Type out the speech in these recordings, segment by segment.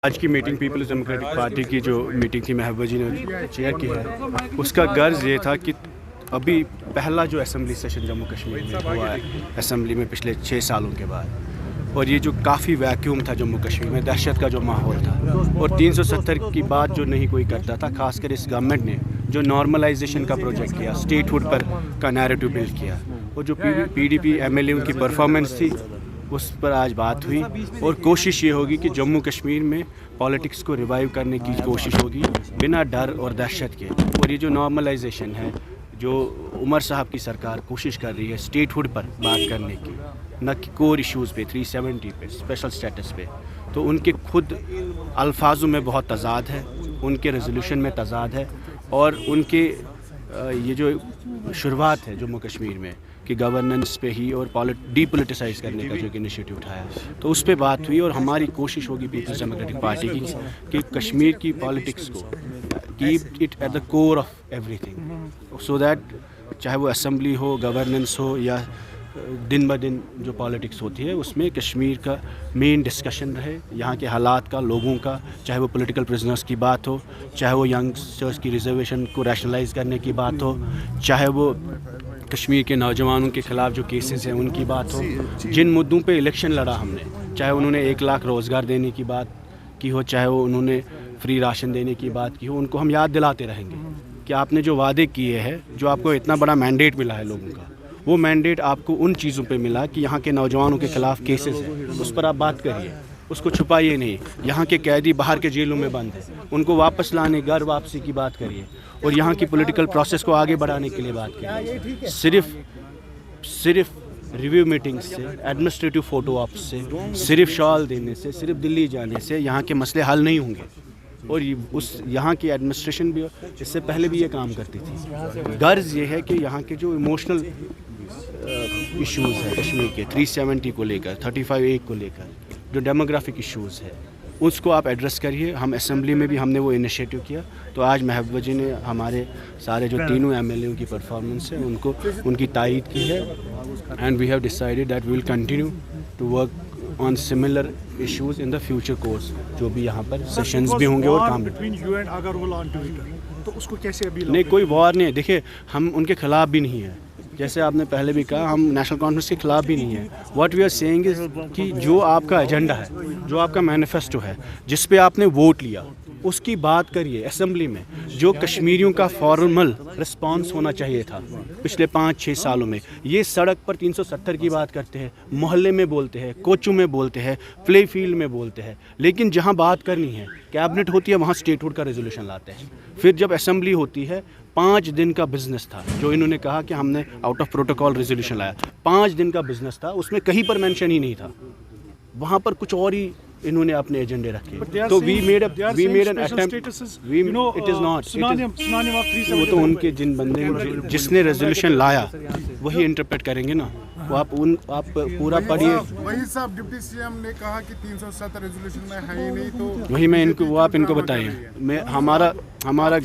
آج کی meeting Peoples democratic party کی جو میٹنگ تھی محبوبہ جی نے چیئر کی ہے، اس کا غرض یہ تھا کہ ابھی پہلا جو اسمبلی سیشن جموں کشمیر میں ہوا ہے اسمبلی میں پچھلے 6 سالوں کے بعد، اور یہ جو کافی ویکیوم تھا جموں کشمیر میں، دہشت کا جو ماحول تھا، اور 370 کی بات جو نہیں کوئی کرتا تھا، خاص کر اس گورنمنٹ نے جو نارملائزیشن کا پروجیکٹ کیا، اسٹیٹ ہوڈ پر کا نیریٹو بلڈ کیا، اور جو P D P M L A کی پرفارمنس تھی اس پر آج بات ہوئی، اور کوشش یہ ہوگی کہ جموں کشمیر میں پالیٹکس کو ریوائیو کرنے کی کوشش ہوگی بنا ڈر اور دہشت کے، اور یہ جو نارملائزیشن ہے جو عمر صاحب کی سرکار کوشش کر رہی ہے اسٹیٹ ہوڈ پر بات کرنے کی، نہ کہ کور ایشوز پہ 370 پہ اسپیشل اسٹیٹس پہ، تو ان کے خود الفاظوں میں بہت تضاد ہے، ان کے ریزولوشن میں تضاد ہے، اور ان کے یہ جو شروعات ہے جموں کشمیر میں کہ گورننس پہ ہی اور ڈی پولیٹیسائز کرنے کا جو انیشیٹو اٹھایا، تو اس پہ بات ہوئی، اور ہماری کوشش ہوگی پیپلز ڈیموکریٹک پارٹی کی کہ کشمیر کی پالیٹکس کو keep it at the core of everything, so that چاہے وہ اسمبلی ہو، گورننس ہو، یا دن بدن جو پالیٹکس ہوتی ہے اس میں کشمیر کا مین ڈسکشن رہے، یہاں کے حالات کا، لوگوں کا، چاہے وہ پولیٹیکل پرزنرز کی بات ہو، چاہے وہ ینگسٹرز کی ریزرویشن کو ریشنلائز کرنے کی بات ہو، چاہے وہ کشمیر کے نوجوانوں کے خلاف جو کیسز ہیں ان کی بات ہو، جن مدعوں پہ الیکشن لڑا ہم نے، چاہے انہوں نے 1 لاکھ روزگار دینے کی بات کی ہو، چاہے وہ انہوں نے فری راشن دینے کی بات کی ہو، ان کو ہم یاد دلاتے رہیں گے کہ آپ نے جو وعدے کیے ہیں، جو آپ کو اتنا بڑا مینڈیٹ ملا ہے لوگوں کا، وہ مینڈیٹ آپ کو ان چیزوں پہ ملا کہ یہاں کے نوجوانوں کے خلاف کیسز ہیں، اس پر آپ بات کریے، اس کو چھپائیے نہیں، یہاں کے قیدی باہر کے جیلوں میں بند ہیں، ان کو واپس لانے، گھر واپسی کی بات کریے، اور یہاں کی پولیٹیکل پروسیس کو آگے بڑھانے کے لیے بات کریے۔ صرف ریویو میٹنگ سے، ایڈمنسٹریٹو فوٹو آپ سے، صرف شال دینے سے، صرف دلی جانے سے یہاں کے مسئلے حل نہیں ہوں گے، اور یہاں کی ایڈمنسٹریشن بھی اس سے پہلے بھی یہ کام کرتی تھی۔ غرض یہ ہے کہ یہاں کے جو ایموشنل ایشوز ہیں کشمیر کے 370 کو لے کر، 35A کو لے کر، جو ڈیموگرافک ایشوز ہے اس کو آپ ایڈریس کریے۔ ہم اسمبلی میں بھی ہم نے وہ انیشیٹو کیا، تو آج محبوبہ جی نے ہمارے سارے جو تینوں ایم ایل اے کی پرفارمنس ہے ان کی تائید کی ہے، and we have decided that we will continue to work on similar issues in the future course, جو بھی یہاں پر سیشنز بھی ہوں گے اور کام بھی۔ نہیں، کوئی وار نہیں ہے، دیکھیے ہم ان کے خلاف بھی نہیں ہیں، جیسے آپ نے پہلے بھی کہا ہم نیشنل کانفرنس کے خلاف بھی نہیں ہیں۔ واٹ وی آر سیئنگ از کہ جو آپ کا ایجنڈا ہے، جو آپ کا مینیفیسٹو ہے، جس پہ آپ نے ووٹ لیا، اس کی بات کریے اسمبلی میں، جو کشمیریوں کا فارمل رسپانس ہونا چاہیے تھا پچھلے 5-6 سالوں میں۔ یہ سڑک پر 370 کی بات کرتے ہیں، محلے میں بولتے ہیں، کوچوں میں بولتے ہیں، پلے فیلڈ میں بولتے ہیں، لیکن جہاں بات کرنی ہے، کیبنٹ ہوتی ہے، وہاں اسٹیٹ ہوڈ کا ریزولوشن لاتے ہیں۔ پھر جب اسمبلی ہوتی ہے، 5 دن کا بزنس تھا، جو انہوں نے کہا کہ ہم نے آؤٹ آف پروٹوکول ریزولوشن لایا، 5 دن کا بزنس تھا، اس میں کہیں پر مینشن ہی نہیں تھا، وہاں پر کچھ اور ہی انہوں نے اپنے ایجنڈے رکھے، تو we made an attempt, it is not, وہ تو ان کے جن بندے جس نے ریزولوشن لایا وہی انٹرپریٹ کریں گے نا، وہ آپ پورا پڑھیے۔ وہی صاحب ڈپٹی سی ایم نے کہا کہ 370 ریزولوشن میں ہے ہی نہیں، تو وہی میں وہ آپ ان کو بتائیں، ہمارا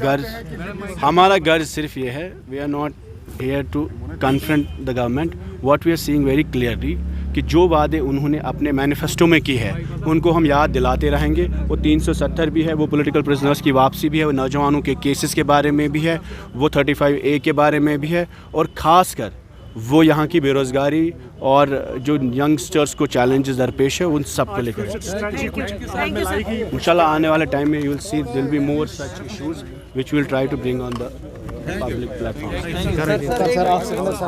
غرض صرف یہ ہے، we are not here to confront the government, what we are seeing very clearly کہ جو وعدے انہوں نے اپنے مینیفیسٹو میں کی ہے ان کو ہم یاد دلاتے رہیں گے۔ وہ 370 بھی ہے، وہ پولیٹیکل پرزنرز کی واپسی بھی ہے، وہ نوجوانوں کے کیسز کے بارے میں بھی ہے، وہ 35A کے بارے میں بھی ہے، اور خاص کر وہ یہاں کی بے روزگاری اور جو ینگسٹرز کو چیلنجز درپیش ہے ان سب کو لے کر انشاءاللہ آنے والے ٹائم میں you will see there will be more such issues which we will try to bring on the public platform.